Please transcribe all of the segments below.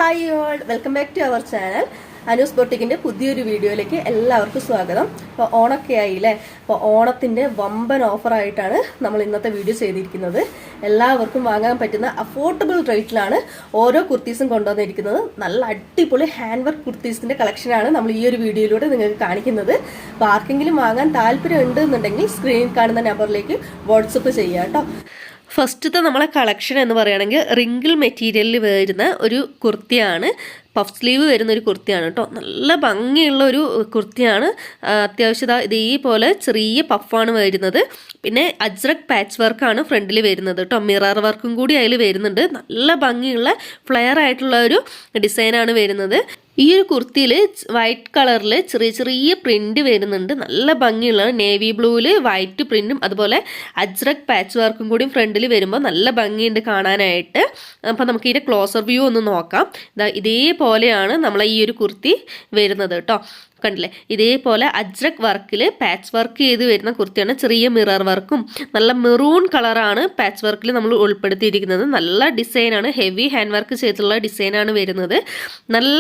Hi all, welcome back to our channel. Anoos ബൊട്ടിക്കിൻ്റെ പുതിയൊരു വീഡിയോയിലേക്ക് എല്ലാവർക്കും സ്വാഗതം. അപ്പോൾ ഓണമൊക്കെ ആയില്ലേ? അപ്പോൾ ഓണത്തിൻ്റെ വമ്പൻ ഓഫറായിട്ടാണ് നമ്മൾ ഇന്നത്തെ വീഡിയോ ചെയ്തിരിക്കുന്നത്. എല്ലാവർക്കും വാങ്ങാൻ പറ്റുന്ന അഫോർഡബിൾ റേറ്റിലാണ് ഓരോ കുർത്തീസും കൊണ്ടുവന്നിരിക്കുന്നത്. നല്ല അടിപൊളി ഹാൻഡ് വർക്ക് കുർത്തീസിൻ്റെ കളക്ഷനാണ് നമ്മൾ ഈ ഒരു വീഡിയോയിലൂടെ നിങ്ങൾക്ക് കാണിക്കുന്നത്. അപ്പോൾ ആർക്കെങ്കിലും വാങ്ങാൻ താല്പര്യം ഉണ്ടെന്നുണ്ടെങ്കിൽ സ്ക്രീനിൽ കാണുന്ന നമ്പറിലേക്ക് വാട്സപ്പ് ചെയ്യുക കേട്ടോ. ഫസ്റ്റത്തെ നമ്മളെ കളക്ഷൻ എന്ന് പറയുകയാണെങ്കിൽ റിങ്കിൾ മെറ്റീരിയലിൽ വരുന്ന ഒരു കുർത്തിയാണ്. പഫ് സ്ലീവ് വരുന്ന ഒരു കുർത്തിയാണ് കേട്ടോ. നല്ല ഭംഗിയുള്ള ഒരു കുർത്തിയാണ്. അത്യാവശ്യം ഇതേപോലെ ചെറിയ പഫാണ് വരുന്നത്. പിന്നെ അജ്രക് പാച്ച് വർക്കാണ് ഫ്രണ്ടിൽ വരുന്നത് കേട്ടോ. മിറർ വർക്കും കൂടി അതിൽ വരുന്നുണ്ട്. നല്ല ഭംഗിയുള്ള ഫ്ലെയർ ആയിട്ടുള്ള ഒരു ഡിസൈനാണ് വരുന്നത്. ഈ ഒരു കുർത്തിയിൽ വൈറ്റ് കളറിൽ ചെറിയ ചെറിയ പ്രിന്റ് വരുന്നുണ്ട്. നല്ല ഭംഗിയുള്ള നേവി ബ്ലൂവിൽ വൈറ്റ് പ്രിന്റും അതുപോലെ അജ്രക് പാച്ച് വർക്കും കൂടി ഫ്രണ്ടിൽ വരുമ്പോൾ നല്ല ഭംഗിയുണ്ട് കാണാനായിട്ട്. അപ്പോൾ നമുക്ക് ഇതിൻ്റെ ക്ലോസർ വ്യൂ ഒന്ന് നോക്കാം. ഇതേപോലെയാണ് നമ്മളെ ഈ ഒരു കുർത്തി വരുന്നത് കേട്ടോ. കണ്ടില്ലേ? ഇതേപോലെ അജ്രക് വർക്കിൽ പാച്ച് വർക്ക് ചെയ്ത് വരുന്ന കുർത്തിയാണ്. ചെറിയ മിറർ വർക്കും നല്ല മെറൂൺ കളറാണ് പാച്ച് വർക്കിൽ നമ്മൾ ഉൾപ്പെടുത്തിയിരിക്കുന്നത്. നല്ല ഡിസൈനാണ്. ഹെവി ഹാൻഡ് വർക്ക് ചെയ്തിട്ടുള്ള ഡിസൈനാണ് വരുന്നത്. നല്ല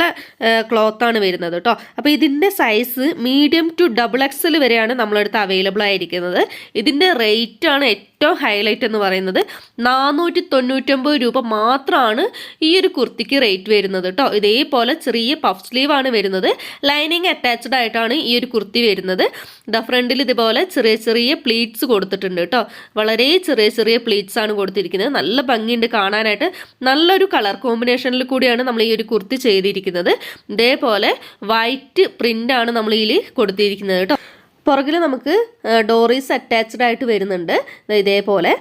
ക്ലോത്താണ് വരുന്നത് കേട്ടോ. അപ്പോൾ ഇതിൻ്റെ സൈസ് മീഡിയം ടു XXL വരെയാണ് നമ്മളടുത്ത് അവൈലബിൾ ആയിരിക്കുന്നത്. ഇതിൻ്റെ റേറ്റാണ് ഏറ്റവും ഹൈലൈറ്റ് എന്ന് പറയുന്നത്. 499 രൂപ മാത്രമാണ് ഈ ഒരു കുർത്തിക്ക് റേറ്റ് വരുന്നത് കേട്ടോ. ഇതേപോലെ ചെറിയ പഫ് സ്ലീവ് ആണ് വരുന്നത്. ലൈനിങ് അറ്റാച്ച്ഡ് ആയിട്ടാണ് ഈ ഒരു കുർത്തി വരുന്നത്. ഫ്രണ്ടിൽ ഇതുപോലെ ചെറിയ ചെറിയ പ്ലീറ്റ്സ് കൊടുത്തിട്ടുണ്ട് കേട്ടോ. വളരെ ചെറിയ ചെറിയ പ്ലീറ്റ്സ് ആണ് കൊടുത്തിരിക്കുന്നത്. നല്ല ഭംഗിയുണ്ട് കാണാനായിട്ട്. നല്ലൊരു കളർ കോമ്പിനേഷനിൽ കൂടിയാണ് നമ്മൾ ഈ ഒരു കുർത്തി ചെയ്തിരിക്കുന്നത്. ഇതേപോലെ വൈറ്റ് പ്രിന്റ് ആണ് നമ്മൾ ഇതിൽ കൊടുത്തിരിക്കുന്നത് കേട്ടോ. പുറകിൽ നമുക്ക് ഡോറീസ് അറ്റാച്ച്ഡ് ആയിട്ട് വരുന്നുണ്ട്. ഇതേപോലെ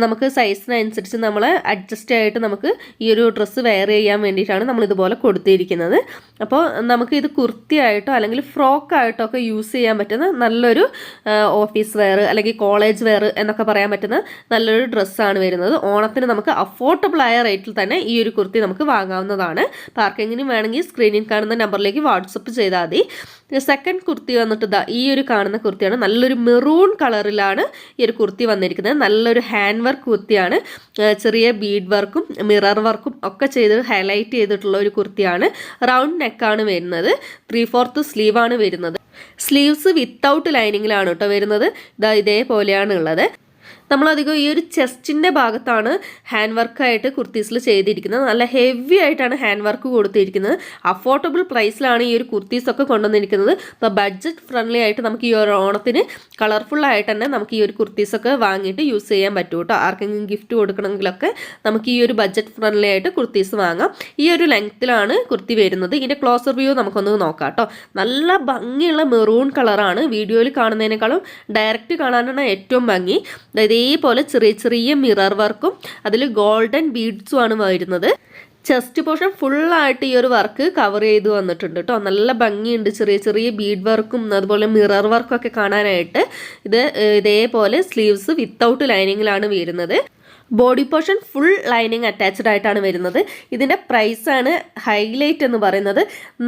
നമുക്ക് സൈസിനനുസരിച്ച് നമ്മൾ അഡ്ജസ്റ്റ് ആയിട്ട് നമുക്ക് ഈ ഒരു ഡ്രസ്സ് വെയർ ചെയ്യാൻ വേണ്ടിയിട്ടാണ് നമ്മൾ ഇതുപോലെ കൊടുത്തിരിക്കുന്നത്. അപ്പോൾ നമുക്ക് ഇത് കുർത്തിയായിട്ടോ അല്ലെങ്കിൽ ഫ്രോക്കായിട്ടോ ഒക്കെ യൂസ് ചെയ്യാൻ പറ്റുന്ന നല്ലൊരു ഓഫീസ് വെയർ അല്ലെങ്കിൽ കോളേജ് വെയർ എന്നൊക്കെ പറയാൻ പറ്റുന്ന നല്ലൊരു ഡ്രസ്സാണ് വരുന്നത്. ഓണത്തിന് നമുക്ക് അഫോർഡബിൾ ആയ റേറ്റിൽ തന്നെ ഈ ഒരു കുർത്തി നമുക്ക് വാങ്ങാവുന്നതാണ്. അപ്പോൾ ആർക്കെങ്കിലും വേണമെങ്കിൽ സ്ക്രീനിൽ കാണുന്ന നമ്പറിലേക്ക് വാട്സപ്പ് ചെയ്താൽ മതി. സെക്കൻഡ് കുർത്തി വന്നിട്ട് ഈ ഒരു കാണുന്ന കുർത്തിയാണ്. നല്ലൊരു മെറൂൺ കളറിലാണ് ഈ ഒരു കുർത്തി വന്നിരിക്കുന്നത്. നല്ലൊരു ഹാൻഡ് വർക്ക് കുർത്തിയാണ്. ചെറിയ ബീഡ് വർക്കും മിറർ വർക്കും ഒക്കെ ചെയ്ത് ഹൈലൈറ്റ് ചെയ്തിട്ടുള്ള ഒരു കുർത്തിയാണ്. റൗണ്ട് നെക്കാണ് വരുന്നത്. 3/4 സ്ലീവാണ് വരുന്നത്. സ്ലീവ്സ് വിത്തൗട്ട് ലൈനിങ്ങിലാണ് കേട്ടോ വരുന്നത്. ഇതേപോലെയാണ് ഉള്ളത്. നമ്മളധികം ഈ ഒരു ചെസ്റ്റിൻ്റെ ഭാഗത്താണ് ഹാൻഡ് വർക്കായിട്ട് കുർത്തീസിൽ ചെയ്തിരിക്കുന്നത്. നല്ല ഹെവി ആയിട്ടാണ് ഹാൻഡ് വർക്ക് കൊടുത്തിരിക്കുന്നത്. അഫോർഡബിൾ പ്രൈസിലാണ് ഈ ഒരു കുർത്തീസൊക്കെ കൊണ്ടുവന്നിരിക്കുന്നത്. അപ്പോൾ ബഡ്ജറ്റ് ഫ്രണ്ട്ലി ആയിട്ട് നമുക്ക് ഈ ഒരു ഓണത്തിന് കളർഫുൾ ആയിട്ട് തന്നെ നമുക്ക് ഈ ഒരു കുർത്തീസൊക്കെ വാങ്ങിയിട്ട് യൂസ് ചെയ്യാൻ പറ്റും കേട്ടോ. ആർക്കെങ്കിലും ഗിഫ്റ്റ് കൊടുക്കണമെങ്കിലൊക്കെ നമുക്ക് ഈ ഒരു ബഡ്ജറ്റ് ഫ്രണ്ട്ലി ആയിട്ട് കുർത്തീസ് വാങ്ങാം. ഈ ഒരു ലെങ്ത്തിലാണ് കുർത്തി വരുന്നത്. ഇതിൻ്റെ ക്ലോസർ വ്യൂ നമുക്കൊന്ന് നോക്കാം കേട്ടോ. നല്ല ഭംഗിയുള്ള മെറൂൺ കളറാണ്. വീഡിയോയിൽ കാണുന്നതിനേക്കാളും ഡയറക്റ്റ് കാണാനാണ് ഏറ്റവും ഭംഗി. ഇതേപോലെ ചെറിയ ചെറിയ മിറർ വർക്കും അതിൽ ഗോൾഡൻ ബീഡ്സും ആണ് വരുന്നത്. ചെസ്റ്റ് പോർഷൻ ഫുള്ളായിട്ട് ഈ ഒരു വർക്ക് കവർ ചെയ്ത് വന്നിട്ടുണ്ട് കേട്ടോ. നല്ല ഭംഗിയുണ്ട്. ചെറിയ ചെറിയ ബീഡ് വർക്കും അതുപോലെ മിറർ വർക്കും ഒക്കെ കാണാനായിട്ട്. ഇതേപോലെ സ്ലീവ്സ് വിത്തൗട്ട് ലൈനിങ്ങിലാണ് വരുന്നത്. Body portion full lining attached ആയിട്ടാണ് വരുന്നത്. ഇതിൻ്റെ പ്രൈസാണ് ഹൈലൈറ്റ് എന്ന് പറയുന്നത്.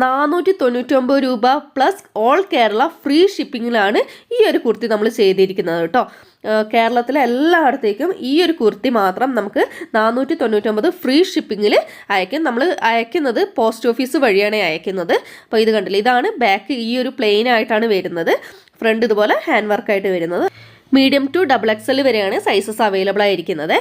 499 രൂപ പ്ലസ് ഓൾ കേരള ഫ്രീ ഷിപ്പിങ്ങിലാണ് ഈ ഒരു കുർത്തി നമ്മൾ ചെയ്തിരിക്കുന്നത് കേട്ടോ. കേരളത്തിലെ എല്ലായിടത്തേക്കും ഈ ഒരു കുർത്തി മാത്രം നമുക്ക് 499 ഫ്രീ ഷിപ്പിങ്ങിൽ അയക്കും. നമ്മൾ അയക്കുന്നത് പോസ്റ്റ് ഓഫീസ് വഴിയാണ് അയക്കുന്നത്. അപ്പോൾ ഇത് കണ്ടില്ല, ഇതാണ് ബാക്ക്. ഈ ഒരു പ്ലെയിൻ ആയിട്ടാണ് വരുന്നത്. ഫ്രണ്ട് ഇതുപോലെ ഹാൻഡ് വർക്കായിട്ട് വരുന്നത്. മീഡിയം ടു XXL വരെയാണ് സൈസസ് അവൈലബിൾ ആയിരിക്കുന്നത്.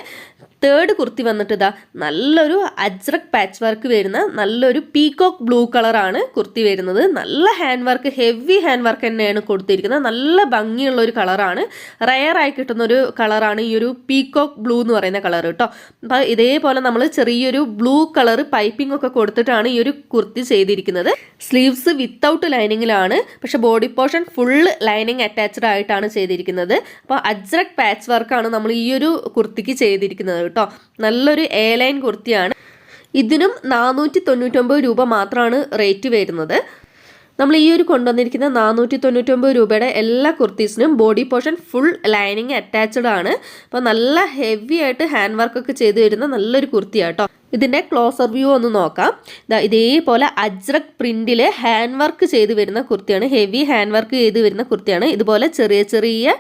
തേർഡ് കുർത്തി വന്നിട്ട് നല്ലൊരു അജ്രക് പാച്ച് വർക്ക് വരുന്ന നല്ലൊരു പീകോക്ക് ബ്ലൂ കളറാണ് കുർത്തി വരുന്നത്. നല്ല hand work, heavy hand work തന്നെയാണ് കൊടുത്തിരിക്കുന്നത്. നല്ല ഭംഗിയുള്ള ഒരു കളറാണ്. റയറായി കിട്ടുന്ന ഒരു കളറാണ് ഈ ഒരു പീകോക്ക് ബ്ലൂ എന്ന് പറയുന്ന കളർ കേട്ടോ. അപ്പോൾ ഇതേപോലെ നമ്മൾ ചെറിയൊരു ബ്ലൂ കളർ പൈപ്പിംഗ് ഒക്കെ കൊടുത്തിട്ടാണ് ഈ ഒരു കുർത്തി ചെയ്തിരിക്കുന്നത്. സ്ലീവ്സ് വിത്തൗട്ട് ലൈനിങ്ങിലാണ്, പക്ഷെ body portion full lining attached ആയിട്ടാണ് ചെയ്തിരിക്കുന്നത്. അപ്പോൾ അജ്രക് പാച്ച് വർക്കാണ് നമ്മൾ ഈ ഒരു കുർത്തിക്ക് ചെയ്തിരിക്കുന്നത് കേട്ടോ. നല്ലൊരു എ ലൈൻ കുർത്തിയാണ്. ഇതിനും 499 രൂപ മാത്രമാണ് റേറ്റ് വരുന്നത്. നമ്മൾ ഈ ഒരു കൊണ്ടുവന്നിരിക്കുന്ന 499 രൂപയുടെ എല്ലാ കുർത്തീസിനും body portion full lining attached ആണ്. അപ്പോൾ നല്ല ഹെവി ആയിട്ട് ഹാൻഡ് വർക്കൊക്കെ ചെയ്ത് വരുന്ന നല്ലൊരു കുർത്തിയാണ് കേട്ടോ. ഇതിൻ്റെ ക്ലോസർ വ്യൂ ഒന്ന് നോക്കാം. ഇതേപോലെ അജ്രക് പ്രിന്റിൽ ഹാൻഡ് വർക്ക് ചെയ്ത് വരുന്ന കുർത്തിയാണ്. ഹെവി ഹാൻഡ് വർക്ക് ചെയ്ത് വരുന്ന കുർത്തിയാണ്. ഇതുപോലെ ചെറിയ ചെറിയ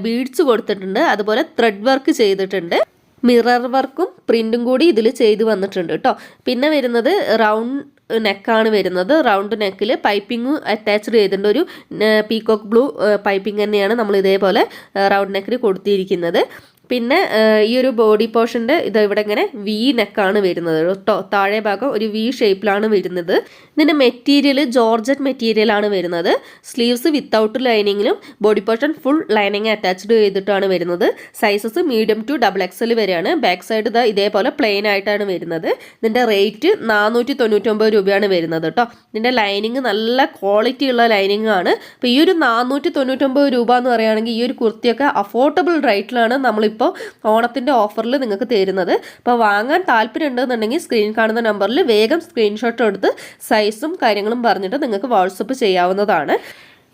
ബീഡ്സ് കൊടുത്തിട്ടുണ്ട്. അതുപോലെ ത്രെഡ് വർക്ക് ചെയ്തിട്ടുണ്ട്. മിറർ വർക്കും പ്രിന്റും കൂടി ഇതിൽ ചെയ്ത് വന്നിട്ടുണ്ട് കേട്ടോ. പിന്നെ വരുന്നത് റൗണ്ട് നെക്കാണ് വരുന്നത്. റൗണ്ട് നെക്കിൽ പൈപ്പിംഗ് അറ്റാച്ച്ഡ് ചെയ്തിട്ടുണ്ട്. ഒരു പീകോക്ക് ബ്ലൂ പൈപ്പിംഗ് തന്നെയാണ് നമ്മൾ ഇതേപോലെ റൗണ്ട് നെക്കിൽ കൊടുത്തിരിക്കുന്നത്. പിന്നെ ഈ ഒരു ബോഡി പോർഷൻ്റെ ഇത് ഇവിടെ ഇങ്ങനെ വി നെക്കാണ് വരുന്നത് കേട്ടോ. താഴെ ഭാഗം ഒരു വി ഷേപ്പിലാണ് വരുന്നത്. ഇതിൻ്റെ മെറ്റീരിയൽ ജോർജറ്റ് മെറ്റീരിയലാണ് വരുന്നത്. സ്ലീവ്സ് വിത്തൗട്ട് ലൈനിങ്ങിലും body portion full lining attached ചെയ്തിട്ടാണ് വരുന്നത്. സൈസസ് മീഡിയം ടു XXL വരെയാണ്. ബാക്ക് സൈഡ് ഇതാ ഇതേപോലെ പ്ലെയിൻ ആയിട്ടാണ് വരുന്നത്. ഇതിൻ്റെ റേറ്റ് 499 രൂപയാണ് വരുന്നത് കേട്ടോ. ഇതിൻ്റെ ലൈനിങ് നല്ല ക്വാളിറ്റി ഉള്ള ലൈനിങ് ആണ്. അപ്പോൾ ഈ ഒരു 499 രൂപ എന്ന് പറയുകയാണെങ്കിൽ ഈ ഒരു കുർത്തിയൊക്കെ അഫോർഡബിൾ റേറ്റിലാണ് നമ്മളിപ്പോൾ ഓണത്തിൻ്റെ ഓഫറിൽ നിങ്ങൾക്ക് തരുന്നത്. അപ്പോൾ വാങ്ങാൻ താല്പര്യം ഉണ്ടെന്നുണ്ടെങ്കിൽ സ്ക്രീൻ കാണുന്ന നമ്പറിൽ വേഗം സ്ക്രീൻഷോട്ട് എടുത്ത് സൈസും കാര്യങ്ങളും പറഞ്ഞിട്ട് നിങ്ങൾക്ക് വാട്സപ്പ് ചെയ്യാവുന്നതാണ്.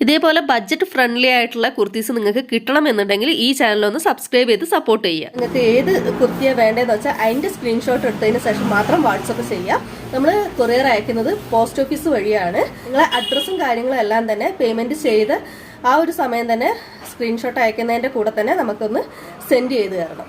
ഇതേപോലെ ബഡ്ജറ്റ് ഫ്രണ്ട്ലി ആയിട്ടുള്ള കുർത്തീസ് നിങ്ങൾക്ക് കിട്ടണമെന്നുണ്ടെങ്കിൽ ഈ ചാനലൊന്ന് സബ്സ്ക്രൈബ് ചെയ്ത് സപ്പോർട്ട് ചെയ്യുക. നിങ്ങൾക്ക് ഏത് കുർത്തിയാണ് വേണ്ടതെന്ന് വെച്ചാൽ അതിൻ്റെ സ്ക്രീൻഷോട്ട് എടുത്തതിന് ശേഷം മാത്രം വാട്സപ്പ് ചെയ്യുക. നമ്മൾ കൊറിയർ അയക്കുന്നത് പോസ്റ്റ് ഓഫീസ് വഴിയാണ്. നിങ്ങളെ അഡ്രസ്സും കാര്യങ്ങളും എല്ലാം തന്നെ പേയ്മെൻറ്റ് ചെയ്ത് ആ ഒരു സമയം തന്നെ സ്ക്രീൻഷോട്ട് അയക്കുന്നതിൻ്റെ കൂടെ തന്നെ നമുക്കൊന്ന് സെൻഡ് ചെയ്ത് തരണം.